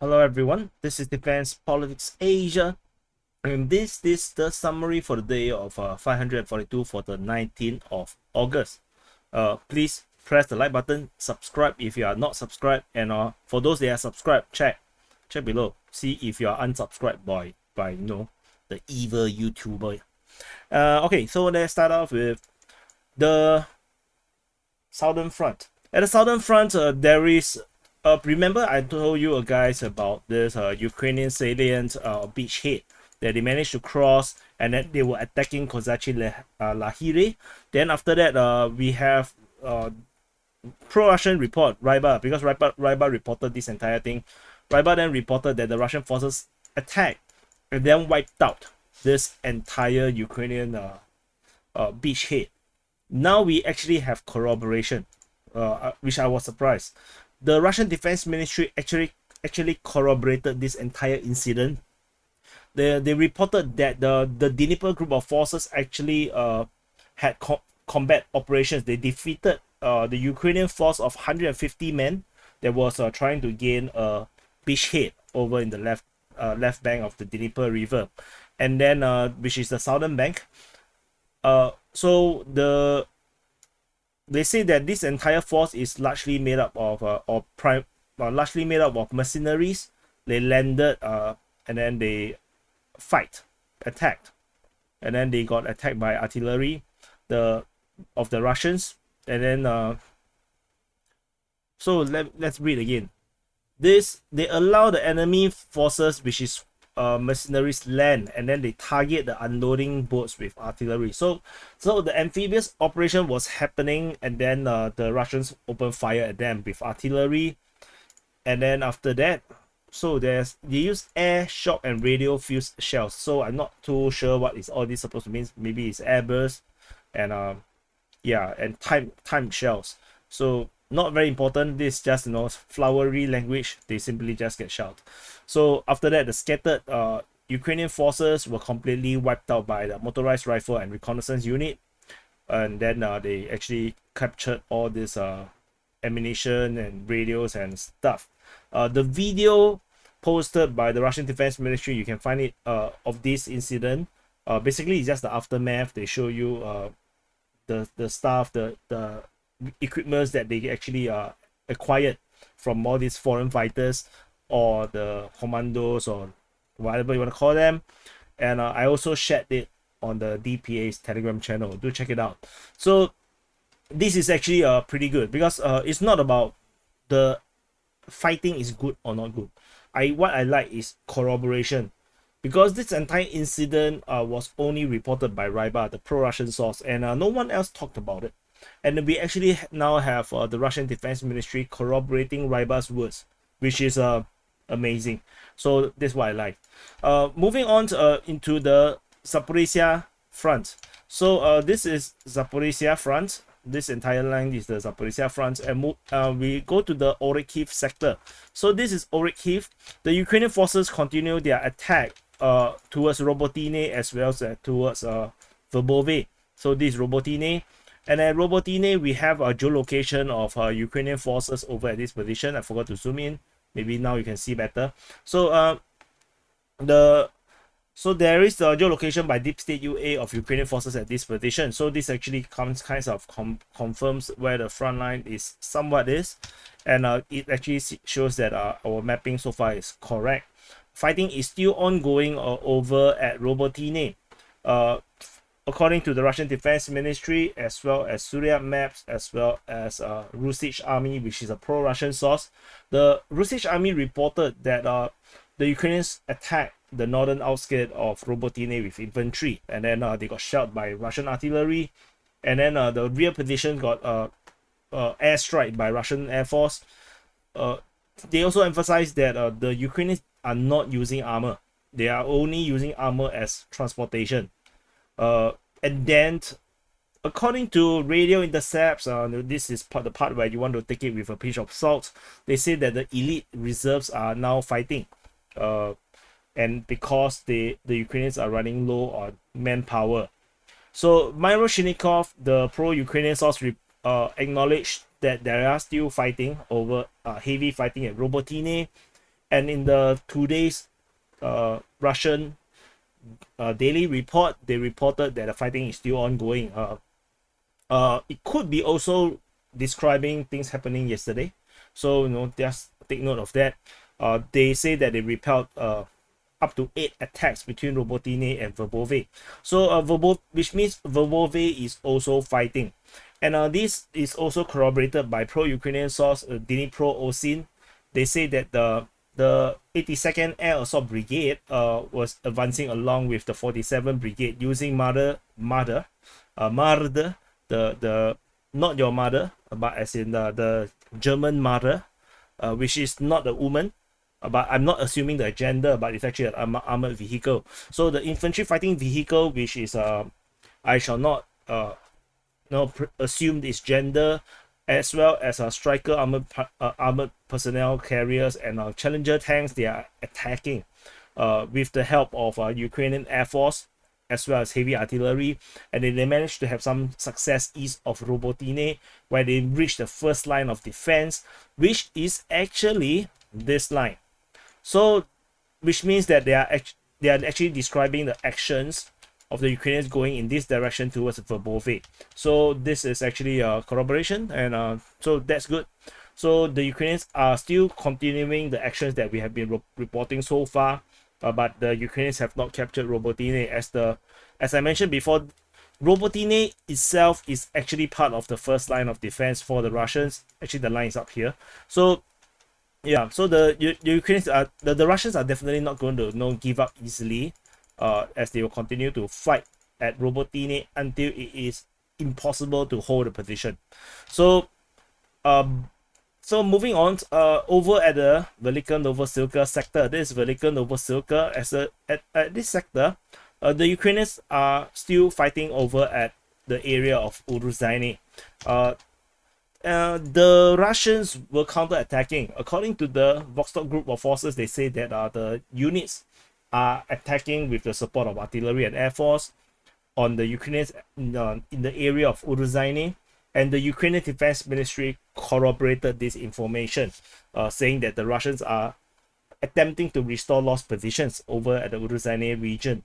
Hello everyone, this is Defense Politics Asia, and this is the summary for the day of 542 for the 19th of August. Please press the like button, subscribe if you are not subscribed, and for those that are subscribed, check below, see if you are unsubscribed by the evil YouTuber. Okay, so let's start off with the southern front. At the southern front, there is remember I told you guys about this Ukrainian salient beachhead that they managed to cross, and then they were attacking Kozachi Lahire. Then after that, we have pro-Russian report Ryba, because Ryba reported this entire thing. Ryba then reported that the Russian forces attacked and then wiped out this entire Ukrainian beachhead. Now we actually have corroboration, which I was surprised. The Russian Defense Ministry actually corroborated this entire incident. They reported that the Dnipro group of forces actually had combat operations. They defeated the Ukrainian force of 150 men that was trying to gain a beachhead over in the left bank of the Dnipro River, and then which is the southern bank. So they say that this entire force is largely made up of largely made up of mercenaries. They landed and then they attacked, and then they got attacked by artillery of the Russians, and then so let's read again. They allow the enemy forces, which is mercenaries, land, and then they target the unloading boats with artillery. So the amphibious operation was happening, and then the Russians opened fire at them with artillery, and then after that, so they use air, shock, and radio fused shells. So I'm not too sure what is all this supposed to mean. Maybe it's airburst and yeah, and time shells. So not very important. This is just flowery language. They simply just get shelled. So after that, the scattered Ukrainian forces were completely wiped out by the motorized rifle and reconnaissance unit, and then they actually captured all this ammunition and radios and stuff. The video posted by the Russian Defense Ministry, you can find it, of this incident. Basically, it's just the aftermath. They show you the stuff, the equipments that they actually acquired from all these foreign fighters or the commandos or whatever you want to call them. And I also shared it on the DPA's Telegram channel. Do check it out. So this is actually pretty good, because it's not about the fighting is good or not good. What I like is corroboration, because this entire incident was only reported by Ryba, the pro-Russian source, and no one else talked about it. And we actually now have the Russian Defense Ministry corroborating Ryba's words, which is amazing. So that's what I like. Moving on into the Zaporizhzhia front. So this is Zaporizhzhia front. This entire line is the Zaporizhzhia front, and we go to the Orikhiv sector. So this is Orikhiv. The Ukrainian forces continue their attack towards Robotyne as well as towards Verbove. So this is Robotyne. And at Robotyne, we have a geolocation of Ukrainian forces over at this position. I forgot to zoom in. Maybe now you can see better. So so there is the geolocation by Deep State UA of Ukrainian forces at this position. So this actually kind of confirms where the front line is somewhat is, and it actually shows that our mapping so far is correct. Fighting is still ongoing over at Robotyne. According to the Russian Defense Ministry, as well as Syria Maps, as well as Russisch Army, which is a pro-Russian source, the Russisch Army reported that the Ukrainians attacked the northern outskirts of Robotyne with infantry, and then they got shelled by Russian artillery, and then the rear position got airstrike by Russian Air Force. They also emphasized that the Ukrainians are not using armor. They are only using armor as transportation. And then, according to radio intercepts, this is the part where you want to take it with a pinch of salt. They say that the elite reserves are now fighting, and because the Ukrainians are running low on manpower. So Myro Shinikov, the pro-Ukrainian source, acknowledged that there are still fighting over heavy fighting at Robotyne, And in the today's Russian daily report, they reported that the fighting is still ongoing. It could be also describing things happening yesterday, so just take note of that. They say that they repelled up to 8 attacks between Robotyne and Verbove. So which means Verbove is also fighting. And this is also corroborated by pro-Ukrainian source Dnipro OSIN. They say that the 82nd Air Assault Brigade was advancing along with the 47th Brigade using Marder, the not your mother, but as in the German mother, which is not a woman, but I'm not assuming the gender, but it's actually an armored vehicle. So the infantry fighting vehicle, which is I shall not assume its gender, as well as striker armored personnel carriers and Challenger tanks, they are attacking with the help of Ukrainian Air Force as well as heavy artillery, and then they managed to have some success east of Robotyne, where they reached the first line of defense, which is actually this line. So which means that they are actually describing the actions of the Ukrainians going in this direction towards Verbove. So this is actually a corroboration, and so that's good. So the Ukrainians are still continuing the actions that we have been reporting so far, but the Ukrainians have not captured Robotyne. As I mentioned before, Robotyne itself is actually part of the first line of defense for the Russians. Actually, the line is up here. So yeah, so the Ukrainians are the Russians are definitely not going to give up easily, as they will continue to fight at Robotyne until it is impossible to hold the position. So so moving on, over at the Velika Novosilka sector, this is Velika Novosilka. At this sector, the Ukrainians are still fighting over at the area of Uruzhaine. The Russians were counter-attacking. According to the Vostok group of forces, they say that the units are attacking with the support of artillery and air force on the Ukrainians in the area of Uruzhaine, and the Ukrainian Defense Ministry corroborated this information, saying that the Russians are attempting to restore lost positions over at the Uruzhaine region.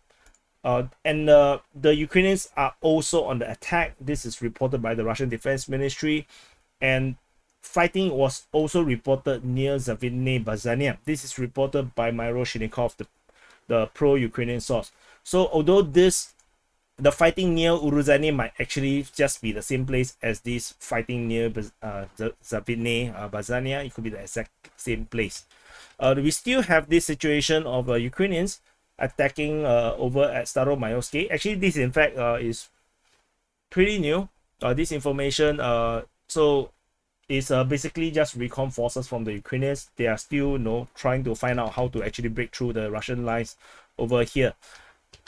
And the Ukrainians are also on the attack. This is reported by the Russian Defense Ministry, and fighting was also reported near Zavidne Bazania. This is reported by Myro Shinikov, the pro-Ukrainian source. So although the fighting near Uruzhaine might actually just be the same place as this fighting near Zavidne Bazania, it could be the exact same place. We still have this situation of Ukrainians attacking over at Starobilsk. Actually, this in fact is pretty new. This information so it's basically just recon forces from the Ukrainians. They are still trying to find out how to actually break through the Russian lines over here.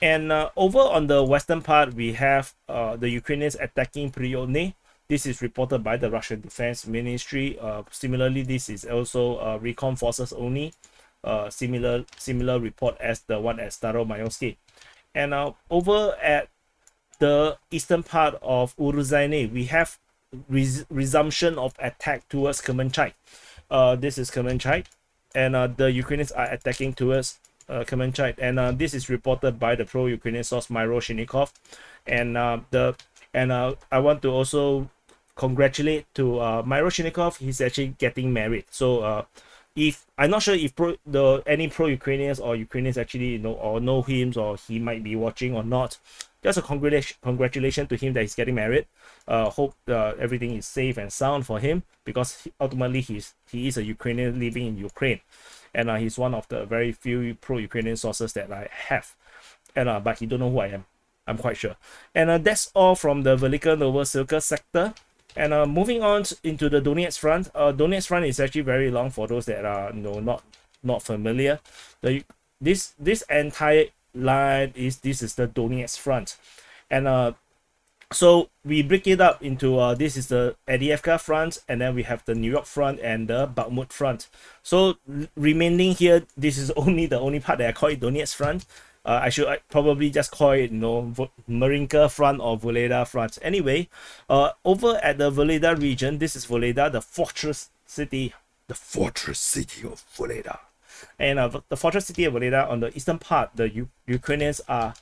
And over on the western part, we have the Ukrainians attacking Priyotne. This is reported by the Russian Defense Ministry. Similarly, this is also recon forces only. Similar report as the one at Starobilsk. And over at the eastern part of Uruzhaine, we have resumption of attack towards Kreminna. This is Kreminna, and the Ukrainians are attacking towards Kreminna, and this is reported by the pro-Ukrainian source Myro Shinikov. And I want to also congratulate to Myro Shinikov. He's actually getting married. So if I'm not sure if any pro-Ukrainians or Ukrainians actually know him, or he might be watching or not, just a congratulations to him that he's getting married. Hope everything is safe and sound for him, because ultimately he is a Ukrainian living in Ukraine, and he's one of the very few pro-Ukrainian sources that I have, and but he don't know who I am, I'm quite sure. And that's all from the Velika Novosilka sector. And moving on into the Donetsk front. Donetsk front is actually very long for those that are not familiar. This entire line is the Donetsk front, and so we break it up into this is the Avdiivka front, and then we have the New York front and the Bakhmut front. So remaining here, this is the only part that I call it Donetsk front. I should probably just call it Marinka front or Voleda front. Anyway, over at the Voleda region, this is Voleda, the fortress city of Voleda. And the fortress city of Velika on the eastern part, the Ukrainians are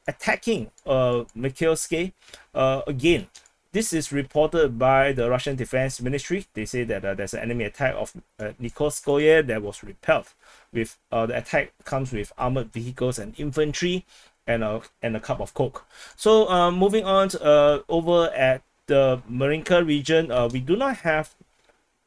attacking Mikhailsk. Again, this is reported by the Russian Defense Ministry. They say that there's an enemy attack of Nikolskoye that was repelled. With the attack comes with armored vehicles and infantry, and a cup of coke. So moving on to, over at the Marinka region, we do not have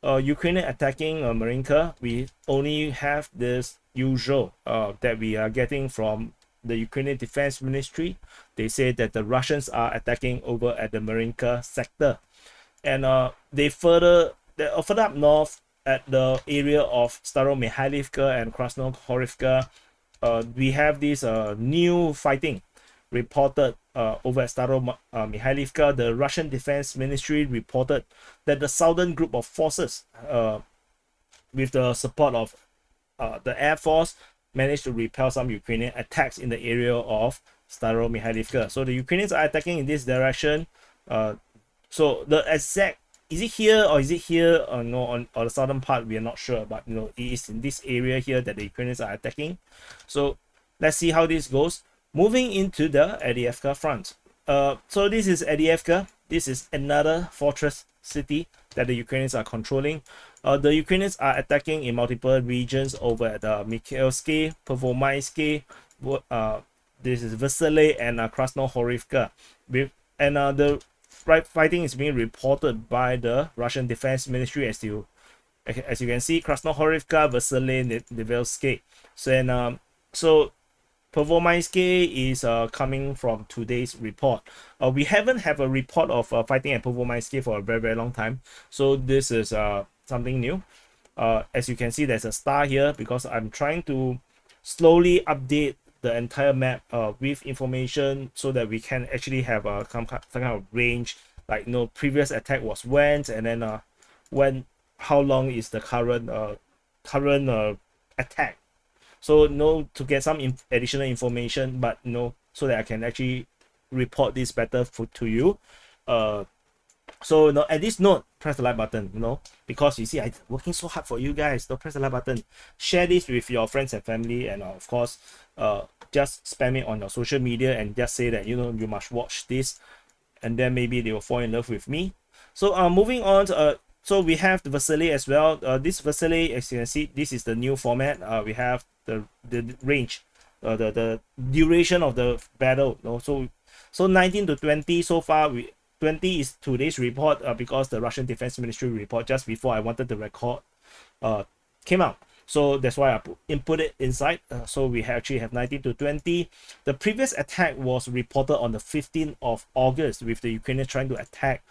Ukrainian attacking Marinka. We only have this usual that we are getting from the Ukrainian Defense Ministry. They say that the Russians are attacking over at the Marinka sector, and they further up north at the area of Starobilsk and Krasnohorivka. We have this new fighting reported over at Starobilsk. The Russian Defense Ministry reported that the southern group of forces, with the support of the Air Force, managed to repel some Ukrainian attacks in the area of Starobilsk. So the Ukrainians are attacking in this direction. So the exact, is it here or is it here or no, on the southern part, we are not sure, but it is in this area here that the Ukrainians are attacking. So let's see how this goes. Moving into the Avdiivka front. So this is Avdiivka. This is another fortress city that the Ukrainians are controlling. The Ukrainians are attacking in multiple regions over at Mikhailsk, Pervomaysk, this is Vasily and Krasnohorivka. And the fighting is being reported by the Russian Defense Ministry, as you can see, Krasnohorivka, Vasily, Nivelsk. So Pervomaysk is coming from today's report. We haven't have a report of fighting at Pervomaysk for a very long time, so this is something new. As you can see, there's a star here because I'm trying to slowly update the entire map with information so that we can actually have some kind of range, like previous attack was when, and then how long is the current attack. So to get some additional information, but so that I can actually report this better to you. So at this note, press the like button, because you see I'm working so hard for you guys. So press the like button, share this with your friends and family, and of course just spam it on your social media and just say that you must watch this, and then maybe they will fall in love with me. So moving on to, so we have the Vasily as well. This Vasily, as you can see, this is the new format. We have the range, the duration of the battle. So 19 to 20 so far. 20 is today's report because the Russian Defense Ministry report just before I wanted to record came out. So that's why I input it inside. So we actually have 19 to 20. The previous attack was reported on the 15th of August with the Ukrainians trying to attack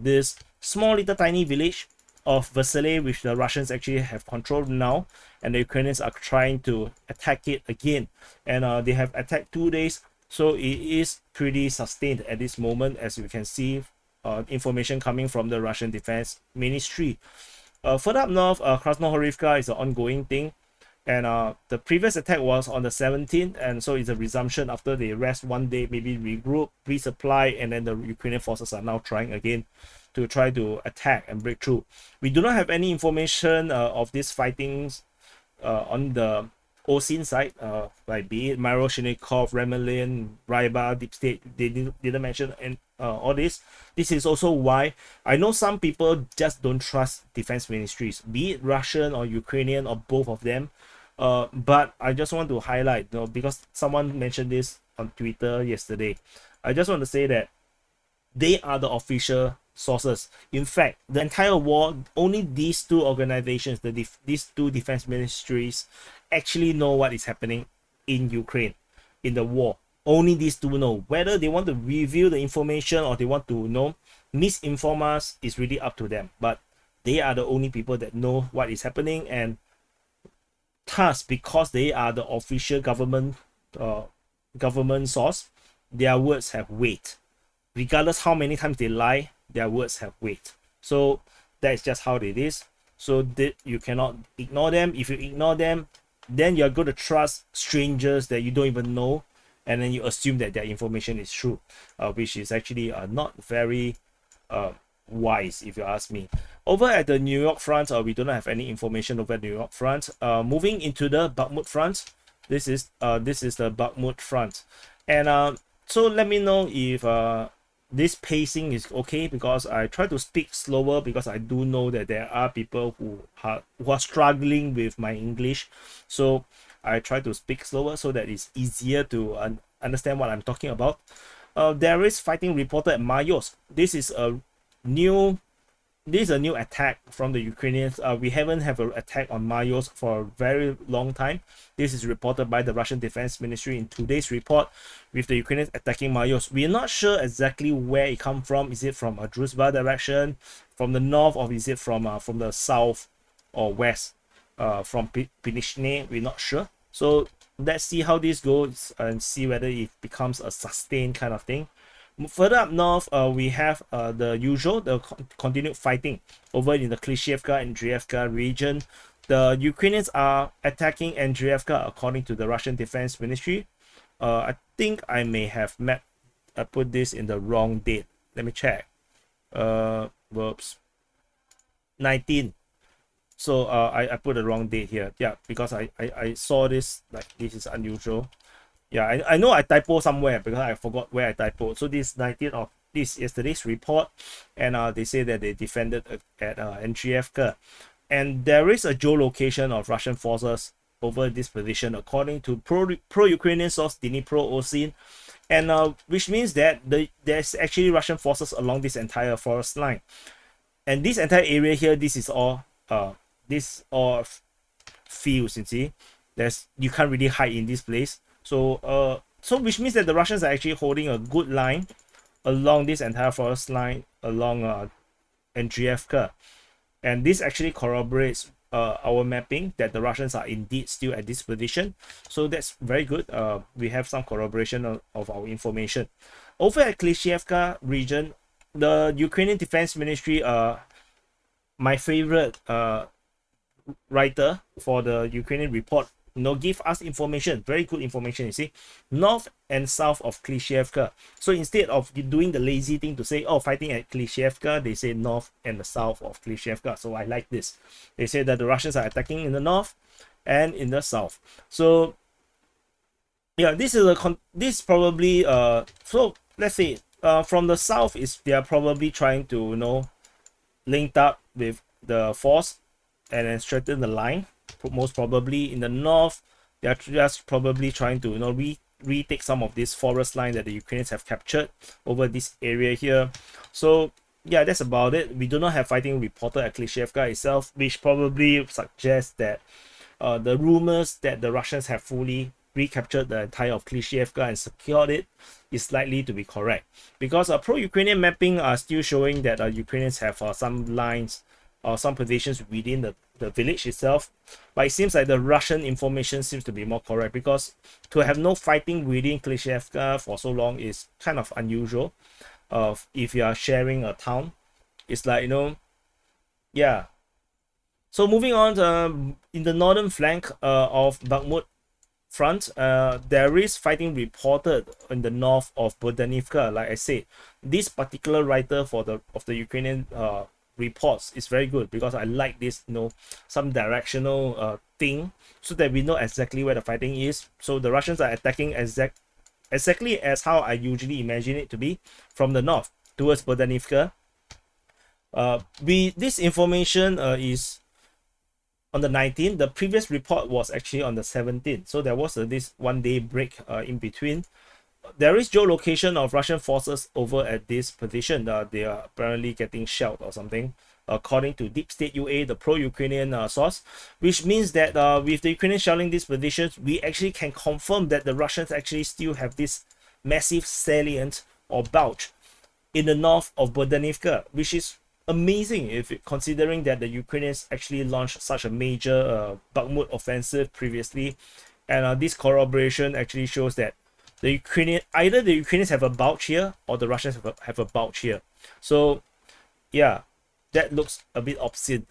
this small little tiny village of Vasily, which the Russians actually have controlled now, and the Ukrainians are trying to attack it again. And they have attacked 2 days. So it is pretty sustained at this moment, as you can see information coming from the Russian Defense Ministry. Further up north, Krasnohorivka is an ongoing thing, and the previous attack was on the 17th, and so it's a resumption after they rest 1 day, maybe regroup, resupply, and then the Ukrainian forces are now trying again to try to attack and break through. We do not have any information of these fightings on the OSIN side, like be it Myroshnikov, Remelin, Ryba, Deep State. They didn't mention all this. This is also why I know some people just don't trust defense ministries, be it Russian or Ukrainian or both of them. But I just want to highlight, because someone mentioned this on Twitter yesterday. I just want to say that they are the official sources. In fact, the entire war, only these two organizations, these two defense ministries, actually know what is happening in Ukraine, in the war. Only these two know. Whether they want to reveal the information or they want to misinform us is really up to them. But they are the only people that know what is happening, and thus, because they are the official government source, their words have weight. Regardless how many times they lie, their words have weight. So that is just how it is. So you cannot ignore them. If you ignore them, then you're going to trust strangers that you don't even know, and then you assume that their information is true, which is actually not very wise, if you ask me. Over at the New York front, we don't have any information over the New York front. Moving into the Bakhmut front, this is the Bakhmut front, and so let me know if this pacing is okay, because I try to speak slower, because I do know that there are people who are struggling with my English, so I try to speak slower so that it's easier to understand what I'm talking about. There is fighting reported at Mayos. This is a new attack from the Ukrainians. We haven't have an attack on Mayos for a very long time. This is reported by the Russian Defense Ministry in today's report, with the Ukrainians attacking Mayos. We are not sure exactly where it come from. Is it from a Druzhba direction, from the north, or is it from the south or west? From Pinishne, we're not sure. So let's see how this goes and see whether it becomes a sustained kind of thing. Further up north, we have the usual, the continued fighting over in the Klishchiivka and Avdiivka region. The Ukrainians are attacking Avdiivka according to the Russian Defense Ministry. I think I may have put this in the wrong date. Let me check. Whoops. 19. So I put the wrong date here. Yeah, because I saw this, like, this is unusual. Yeah, I know I typo somewhere because I forgot where I typo. So this 19th of this yesterday's report, and they say that they defended at Avdiivka, and there is a geolocation of Russian forces over this position according to pro-Ukrainian source Dnipro-Osin, and which means that there's actually Russian forces along this entire forest line, and this entire area here, this is all fields. You see, you can't really hide in this place. So which means that the Russians are actually holding a good line along this entire forest line along Avdiivka, and this actually corroborates our mapping that the Russians are indeed still at this position. So that's very good. We have some corroboration of our information. Over at Klishchiivka region, the Ukrainian Defense Ministry, my favorite writer for the Ukrainian report, give us information, very good information. You see, north and south of Klishchiivka. So instead of doing the lazy thing to say, oh, fighting at Klishchiivka, they say north and the south of Klishchiivka. So I like this. They say that the Russians are attacking in the north and in the south. So yeah, this probably so let's say from the south is they are probably trying to linked up with the force and then straighten the line. Most probably in the north, they are just probably trying to retake some of this forest line that the Ukrainians have captured over this area here. So yeah, that's about it. We do not have fighting reported at Klishchiivka itself, which probably suggests that the rumors that the Russians have fully recaptured the entire of Klishchiivka and secured it is likely to be correct, because pro-Ukrainian mapping are still showing that Ukrainians have some lines or some positions within the village itself, but it seems like the Russian information seems to be more correct, because to have no fighting within Klishchiivka for so long is kind of unusual. If you are sharing a town, it's like, yeah. So moving on, in the northern flank of Bakhmut front, there is fighting reported in the north of Bogdanivka. Like I said, this particular writer of the Ukrainian reports is very good, because I like this, some directional thing, so that we know exactly where the fighting is. So the Russians are attacking exactly as how I usually imagine it to be, from the north towards Bogdanivka. This information is on the 19th. The previous report was actually on the 17th, so there was this 1 day break in between. There is geolocation of Russian forces over at this position. They are apparently getting shelled or something, according to Deep State UA, the pro-Ukrainian source, which means that with the Ukrainians shelling these positions, we actually can confirm that the Russians actually still have this massive salient or bulge in the north of Bogdanivka, which is amazing if considering that the Ukrainians actually launched such a major Bakhmut offensive previously, and this corroboration actually shows that either the Ukrainians have a bulge here or the Russians have a bulge here. So yeah, that looks a bit obscene.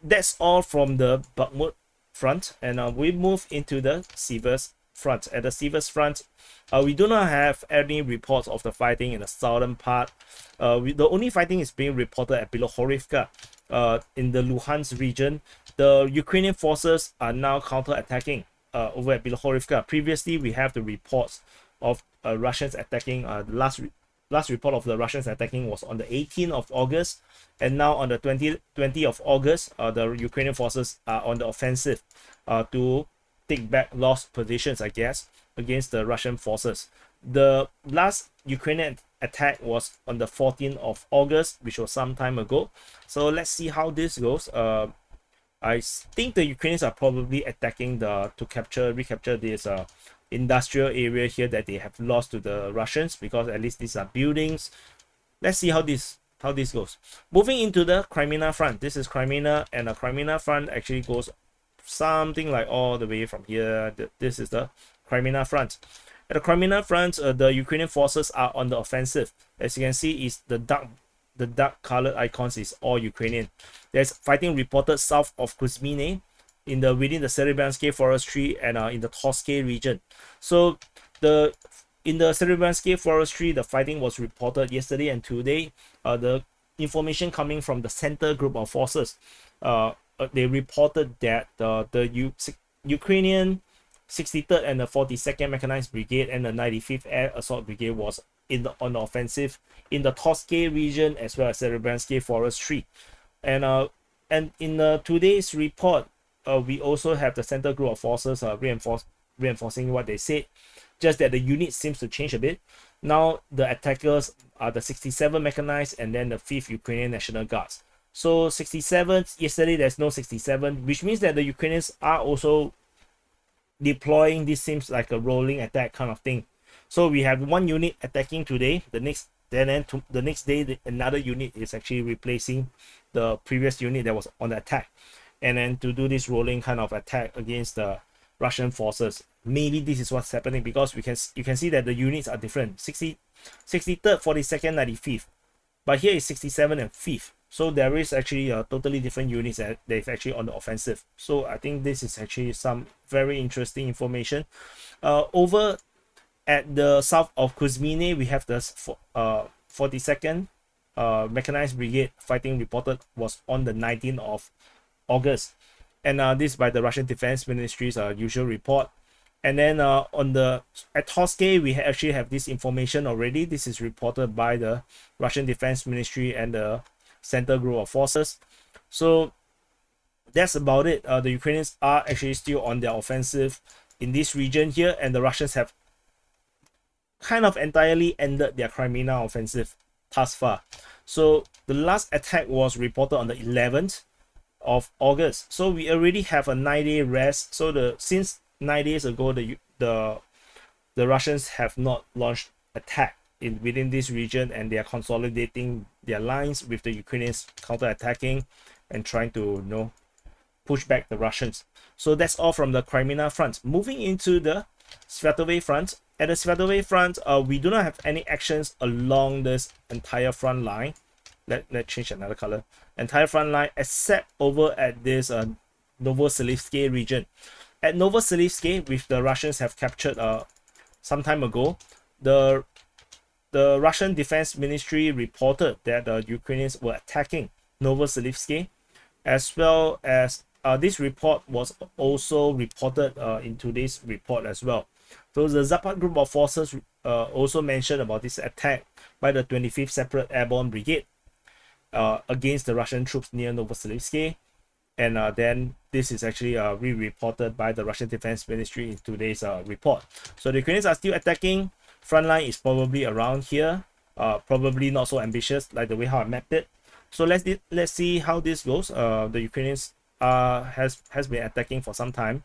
That's all from the Bakhmut front, and we move into the Siversk front. At the Siversk front, we do not have any reports of the fighting in the southern part. The only fighting is being reported at Bilohorivka, in the Luhansk region. The Ukrainian forces are now counter-attacking over at Bilohorivka. Previously, we have the reports of Russians attacking. The last report of the Russians attacking was on the 18th of August, and now on the 20th of August, the Ukrainian forces are on the offensive to take back lost positions, I guess, against the Russian forces. The last Ukrainian attack was on the 14th of August, which was some time ago. So let's see how this goes. I think the Ukrainians are probably attacking to recapture this industrial area here that they have lost to the Russians, because at least these are buildings. Let's see how this goes. Moving into the Kreminna front. This is Kreminna, and the Kreminna front actually goes something like all the way from here. This is the Kreminna front. At the Kreminna front, the Ukrainian forces are on the offensive. As you can see, is the dark colored icons is all Ukrainian. There's fighting reported south of Kuzmine, within the Starobilsk forestry, and in the Toske region. So in the Starobilsk forestry, the fighting was reported yesterday and today. The information coming from the center group of forces, they reported that the Ukrainian 63rd and the 42nd Mechanized Brigade and the 95th Air Assault Brigade was on the offensive in the Toske region as well as Starobilsk forestry. And in today's report, we also have the center group of forces reinforcing what they said, just that the unit seems to change a bit. Now the attackers are the 67 Mechanized and then the 5th Ukrainian National Guards. So 67, yesterday there's no 67, which means that the Ukrainians are also deploying. This seems like a rolling attack kind of thing. So we have one unit attacking today, the next day another unit is actually replacing the previous unit that was on the attack, and then to do this rolling kind of attack against the Russian forces. Maybe this is what's happening, because you can see that the units are different. 63rd, 42nd, 95th, but here is 67 and 5th. So there is actually a totally different units that is actually on the offensive. So I think this is actually some very interesting information. Over at the south of Kuzmine, we have the 42nd Mechanized Brigade fighting reported was on the 19th of August, and this by the Russian Defense Ministry's usual report. And then at Toske, we actually have this information already. This is reported by the Russian Defense Ministry and the center group of forces. So that's about it. The Ukrainians are actually still on their offensive in this region here, and the Russians have kind of entirely ended their Kreminna offensive thus far. So the last attack was reported on the 11th of August. So we already have a 9-day rest. So since 9 days ago, the Russians have not launched attack within this region, and they are consolidating their lines with the Ukrainians counter-attacking and trying to push back the Russians. So that's all from the Kreminna front. Moving into the Svatove front. At the Svatove front, we do not have any actions along this entire front line. Let's change another color. Entire front line, except over at this Novosilka region. At Novosilka, which the Russians have captured some time ago, the Russian Defense Ministry reported that the Ukrainians were attacking Novosilka, as well as this report was also reported in today's report as well. So the Zapad group of forces also mentioned about this attack by the 25th Separate Airborne Brigade against the Russian troops near Novosilka. And then this is actually re-reported by the Russian Defense Ministry in today's report. So the Ukrainians are still attacking. Front line is probably around here. Probably not so ambitious like the way how I mapped it. So let's see how this goes. The Ukrainians has been attacking for some time.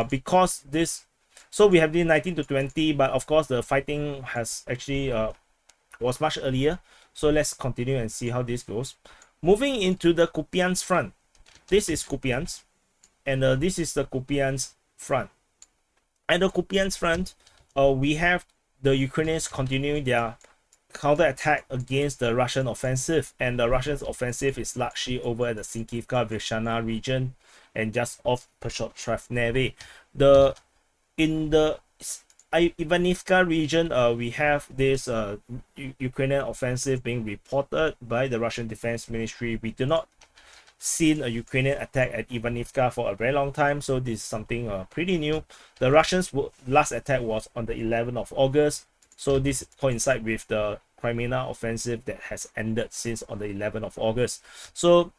Because this, so we have the 19 to 20, but of course the fighting has actually was much earlier. So let's continue and see how this goes. Moving into the Kupyansk front. This is Kupyansk, and this is the Kupyansk front. At the Kupyansk front, we have the Ukrainians continuing their counter-attack against the Russian offensive, and the Russian offensive is largely over at the Sinkivka-Vyshana region and just off Petropavlivka. In the Avdiivka region, we have this Ukrainian offensive being reported by the Russian Defense Ministry. We do not seen a Ukrainian attack at Avdiivka for a very long time, so this is something pretty new. The Russians' last attack was on the 11th of August, so this coincides with the Kreminna offensive that has ended since on the 11th of August. So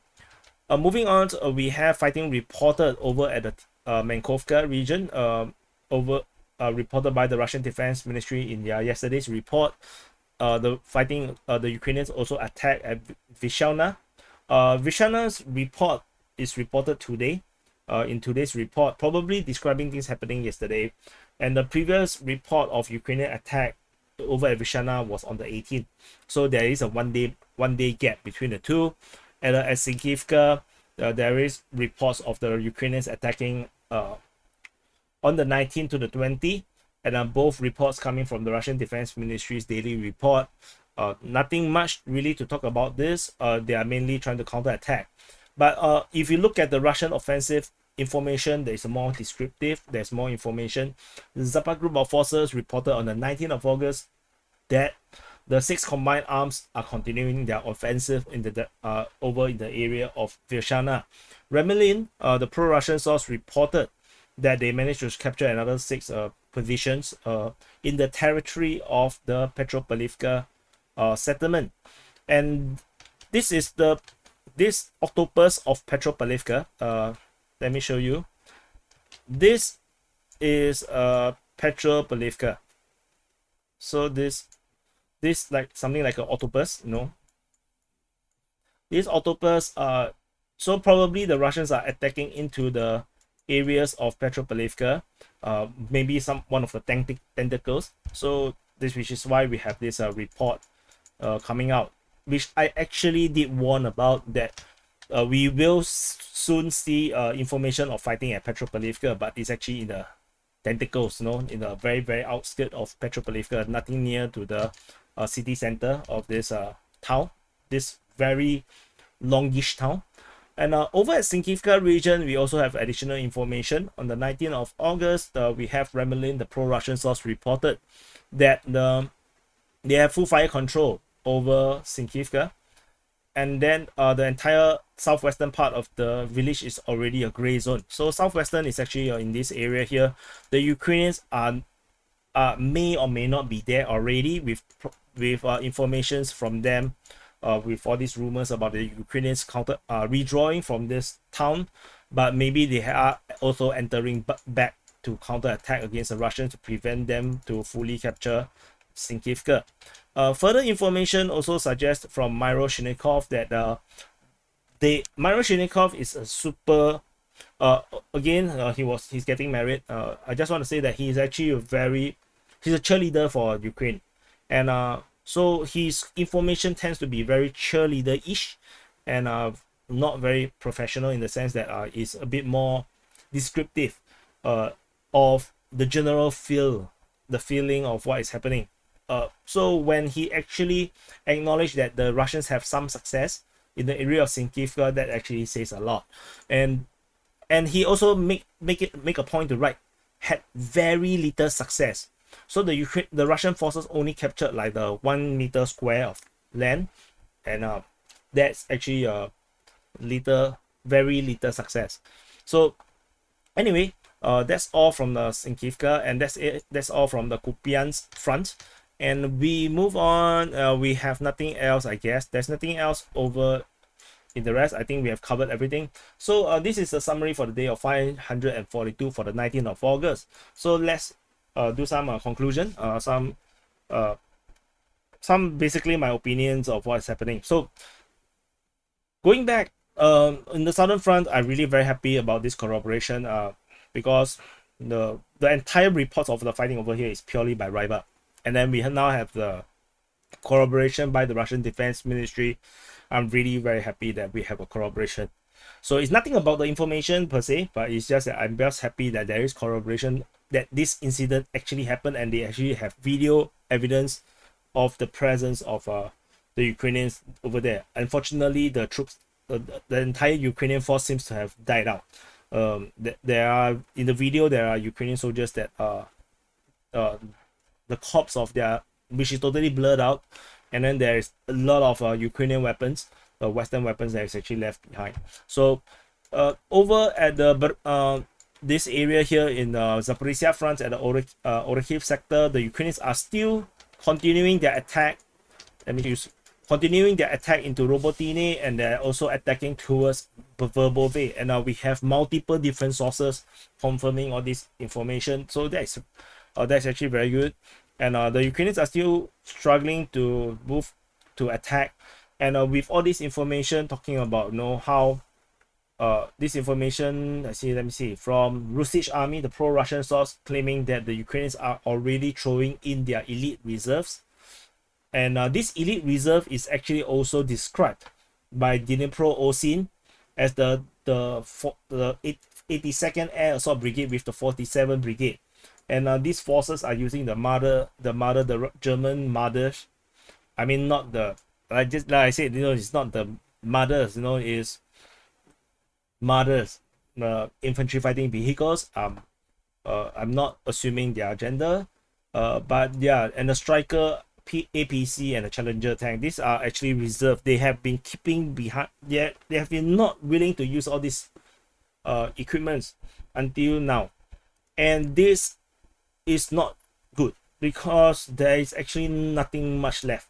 moving on, we have fighting reported over at the Mankovka region, reported by the Russian Defense Ministry in their yesterday's report. The Ukrainians also attacked at Vishana. Vishana's report is reported today, in today's report, probably describing things happening yesterday. And the previous report of Ukrainian attack over at Vishana was on the 18th. So there is a one day gap between the two. At Sinkivka, there is reports of the Ukrainians attacking on the 19th to the 20th, and both reports coming from the Russian Defense Ministry's daily report. Nothing much really to talk about this. They are mainly trying to counterattack. But if you look at the Russian offensive information, there is more descriptive, there's more information. The Zapad group of forces reported on the 19th of August that the 6 combined arms are continuing their offensive in the over in the area of Vishana. Remlin, the pro-Russian source, reported that they managed to capture another 6 positions in the territory of the Petropavlivka settlement. And this is this octopus of Petropavlivka. Let me show you. This is Petropavlivka. So this like something like an octopus, you know. This octopus, so probably the Russians are attacking into the areas of Petropavlivka, maybe one of the tentacles. So which is why we have this report coming out, which I actually did warn about, that we will soon see information of fighting at Petropavlivka, but it's actually in the tentacles, you know, in the very outskirts of Petropavlivka, nothing near to the city center of this town, this very longish town. And over at Sinkivka region, we also have additional information. On the 19th of August, we have Remlin, the pro-Russian source, reported that they have full fire control over Sinkivka, and then the entire southwestern part of the village is already a gray zone. So southwestern is actually in this area here. The Ukrainians may or may not be there already with informations from them, with all these rumors about the Ukrainians redrawing from this town, but maybe they are also entering back to counterattack against the Russians to prevent them to fully capture Sinkivka. Further information also suggests from Myro Shinikov that Myro Shinikov is a super again, he's getting married. I just want to say that he's actually he's a cheerleader for Ukraine, and so his information tends to be very cheerleader-ish, and not very professional, in the sense that is a bit more descriptive of the general the feeling of what is happening. So when he actually acknowledged that the Russians have some success in the area of Sinkivka, that actually says a lot. And he also make a point to write, had very little success. So the Russian forces only captured like the 1 meter square of land, and that's actually very little success. So anyway, that's all from the Sinkivka, and that's all from the Kupyansk front. And we move on. We have nothing else, I guess. There's nothing else over in the rest. I think we have covered everything. So this is a summary for the day of 542 for the 19th of August. So let's do some conclusion, some basically my opinions of what's happening. So going back, in the southern front, I'm really very happy about this corroboration, because the entire reports of the fighting over here is purely by Ryba, and then we now have the corroboration by the Russian Defense Ministry. I'm really very happy that we have a corroboration. So it's nothing about the information per se, but it's just that I'm just happy that there is corroboration that this incident actually happened, and they actually have video evidence of the presence of the Ukrainians over there. Unfortunately, the troops, the entire Ukrainian force seems to have died out. There are, in the video, there are Ukrainian soldiers that the corpse of their, which is totally blurred out, and then there's a lot of Ukrainian weapons, Western weapons that is actually left behind. So over at the this area here in Zaporizhzhia front at the Orikhiv sector, the Ukrainians are still continuing their attack. Let me use continuing their attack into Robotyne, and they're also attacking towards Verbove. And we have multiple different sources confirming all this information. So that's actually very good. And the Ukrainians are still struggling to move to attack. And with all this information talking about, you know, how this information, let me see, from Russisch army, the pro-Russian source, claiming that the Ukrainians are already throwing in their elite reserves. And this elite reserve is actually also described by Dnipro Osin as the 82nd Air Assault Brigade with the 47th Brigade. And these forces are using the German mothers. I mean, not the, like I said, you know, it's not the mothers, you know, it's mothers, infantry fighting vehicles. I'm not assuming their gender, but yeah, and the Striker APC and the Challenger tank, these are actually reserved. They have been keeping behind. They have been not willing to use all these equipments until now, and this is not good because there is actually nothing much left.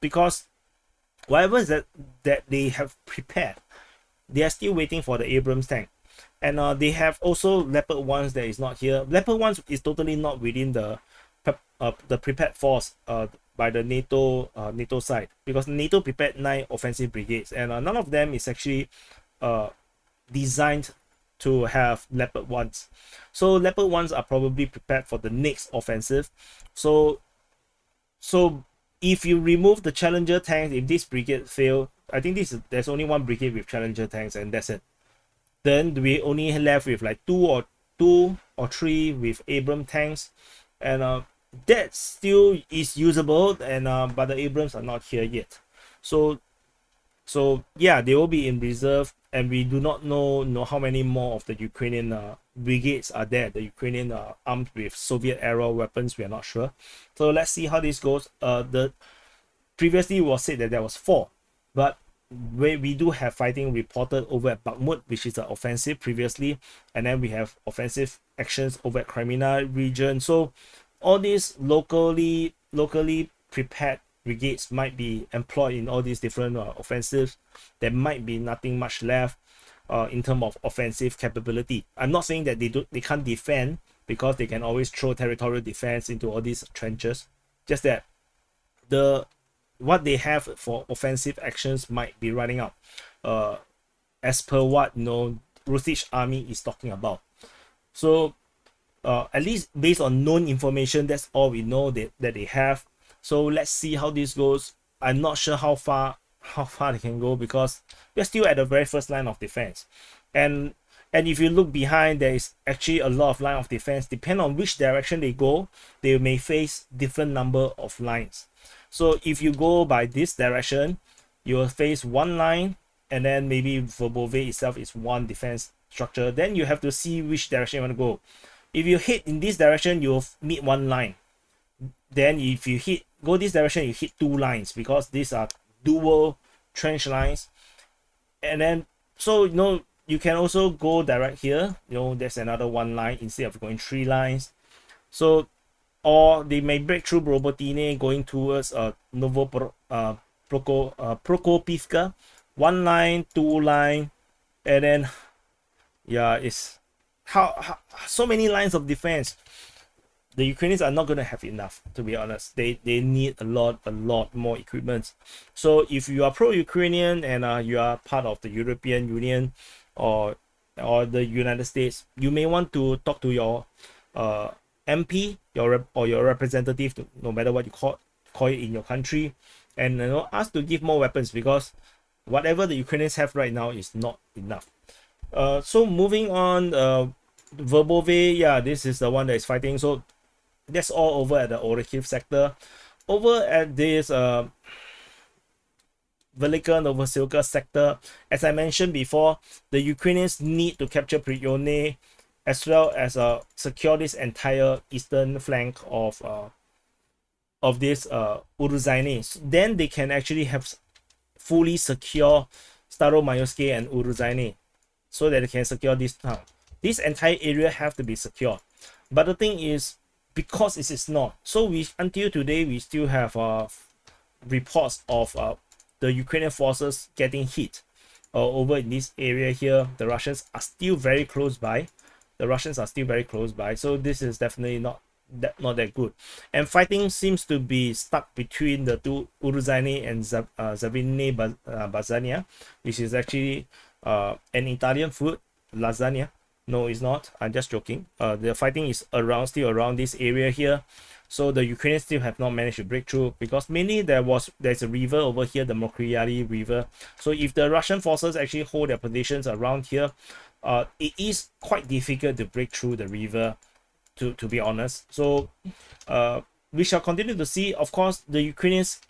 Because whatever is that they have prepared, they are still waiting for the Abrams tank. And they have also Leopard 1s that is not here. Leopard 1s is totally not within the prepared force by the NATO side, because NATO prepared 9 offensive brigades, and none of them is actually designed to have Leopard 1s. So Leopard 1s are probably prepared for the next offensive. So if you remove the Challenger tanks, if this brigade fail, I think there's only one brigade with Challenger tanks, and that's it. Then we only left with like two or three with Abrams tanks, and that still is usable, and but the Abrams are not here yet. So yeah, they will be in reserve, and we do not know how many more of the Ukrainian brigades are there. The Ukrainian armed with Soviet era weapons, we are not sure. So let's see how this goes. The previously was said that there was 4, but we do have fighting reported over at Bakhmut, which is an offensive previously, and then we have offensive actions over at Kreminna region. So all these locally prepared brigades might be employed in all these different offensives. There might be nothing much left in terms of offensive capability. I'm not saying that they can't defend, because they can always throw territorial defense into all these trenches. Just that what they have for offensive actions might be running out, as per what Russisch army is talking about. So at least based on known information, that's all we know that they have. So let's see how this goes. I'm not sure how far they can go, because we're still at the very first line of defense, and if you look behind, there is actually a lot of line of defense. Depending on which direction they go, they may face different number of lines. So if you go by this direction, you will face one line, and then maybe Verbove itself is one defense structure. Then you have to see which direction you want to go. If you hit in this direction, you'll meet one line. Then if you go this direction, you hit 2 lines, because these are dual trench lines. And then so you can also go direct here. There's another 1 line instead of going 3 lines. So, or they may break through Robotyne going towards Prokopivka, 1 line, 2 line, and then yeah, it's how so many lines of defense. The Ukrainians are not going to have enough, to be honest. They need a lot more equipment. So if you are pro-Ukrainian and you are part of the European Union or the United States, you may want to talk to your MP, your representative, no matter what you call it in your country, and ask to give more weapons, because whatever the Ukrainians have right now is not enough. So moving on, Verbove, yeah, this is the one that is fighting. So that's all over at the Orikhiv sector. Over at this Velika Novosilka sector, as I mentioned before, the Ukrainians need to capture Prione as well as secure this entire eastern flank of this Uruzhaine. Then they can actually have fully secure Starobilsk and Uruzhaine, so that they can secure this town. This entire area have to be secure. But the thing is, because it is not, so we until today we still have reports of the Ukrainian forces getting hit over in this area here. The Russians are still very close by. So this is definitely not that good. And fighting seems to be stuck between the two, Uruzhaine and Bazania, which is actually an Italian food, lasagna. No, it's not. I'm just joking. The fighting is still around this area here. So the Ukrainians still have not managed to break through, because mainly there's a river over here, the Mokryali River. So if the Russian forces actually hold their positions around here, it is quite difficult to break through the river, to be honest. So we shall continue to see. Of course, the Ukrainians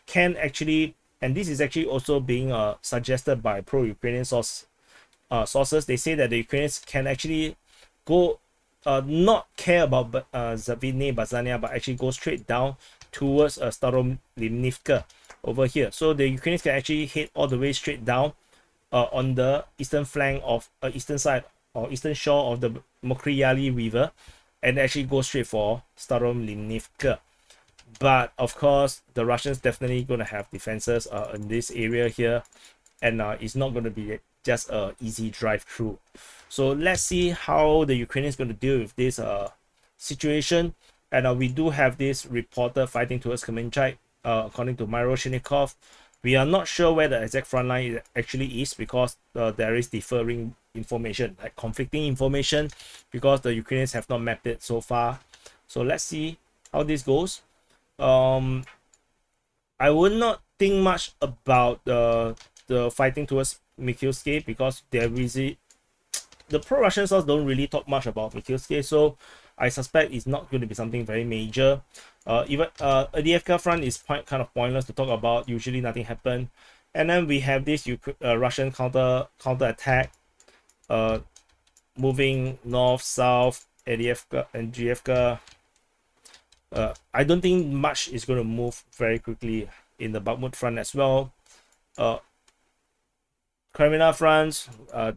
can actually, and this is actually also being suggested by pro-Ukrainian sources. They say that the Ukrainians can actually go not care about Zavidne Bazania, but actually go straight down towards Starobilsk over here. So the Ukrainians can actually head all the way straight down on the eastern flank of eastern side or eastern shore of the Mokryali River, and actually go straight for Starobilsk. But of course, the Russians definitely going to have defenses in this area here, and it's not going to be just a easy drive through. So let's see how the Ukrainians going to deal with this situation. And we do have this reporter fighting towards Kreminna, according to Myroshnikov. We are not sure where the exact front line actually is, because there is differing information, like conflicting information, because the Ukrainians have not mapped it so far. So let's see how this goes. I would not think much about the fighting towards Mikhailsk, because the pro-Russian source don't really talk much about Mikhailsk, so I suspect it's not going to be something very major. Even Avdiivka front is kind of pointless to talk about. Usually nothing happened. And then we have this Russian counter attack, moving north, south, Avdiivka and Avdiivka. I don't think much is going to move very quickly in the Bakhmut front as well. Kreminna front,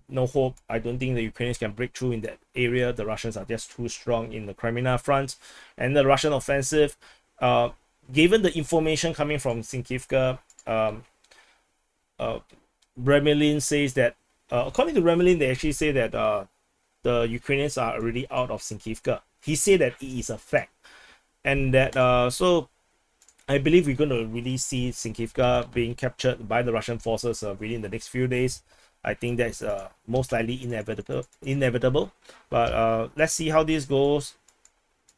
no hope. I don't think the Ukrainians can break through in that area. The Russians are just too strong in the Kreminna front. And the Russian offensive, given the information coming from Sinkivka, Bremelin says that, according to Bremelin, they actually say that the Ukrainians are already out of Sinkivka. He said that it is a fact. And that, so I believe we're going to really see Sinkivka being captured by the Russian forces within the next few days. I think that's most likely inevitable. But let's see how this goes.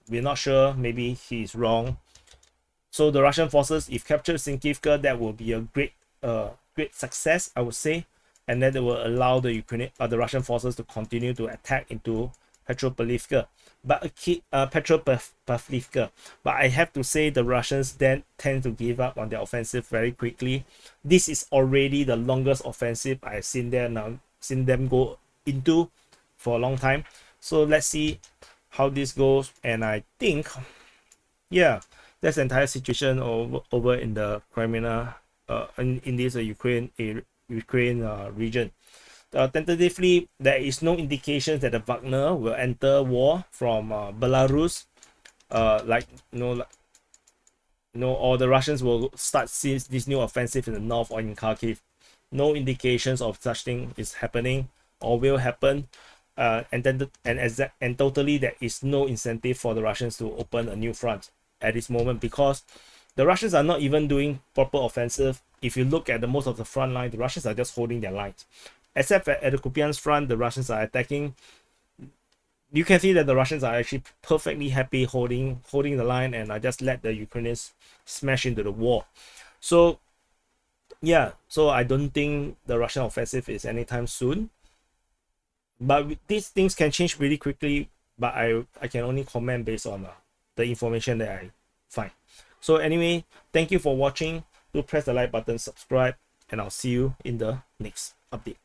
We're not sure. Maybe he's wrong. So the Russian forces, if captured Sinkivka, that will be a great success, I would say. And then it will allow the Russian forces to continue to attack into Petropavlivka. Petropavlivka. But I have to say the Russians then tend to give up on their offensive very quickly. This is already the longest offensive I've seen them go into for a long time. So let's see how this goes. And I think, yeah, that's the entire situation over in the Kreminna, in this Ukraine region. Tentatively, there is no indications that the Wagner will enter war from Belarus, or the Russians will start this new offensive in the north or in Kharkiv. No indications of such thing is happening or will happen, and totally there is no incentive for the Russians to open a new front at this moment, because the Russians are not even doing proper offensive. If you look at most of the front line, the Russians are just holding their lines. Except at the Kupyansk front, the Russians are attacking. You can see that the Russians are actually perfectly happy holding the line, and just let the Ukrainians smash into the wall. So yeah, so I don't think the Russian offensive is anytime soon. But these things can change really quickly. But I can only comment based on the information that I find. So anyway, thank you for watching. Do press the like button, subscribe, and I'll see you in the next update.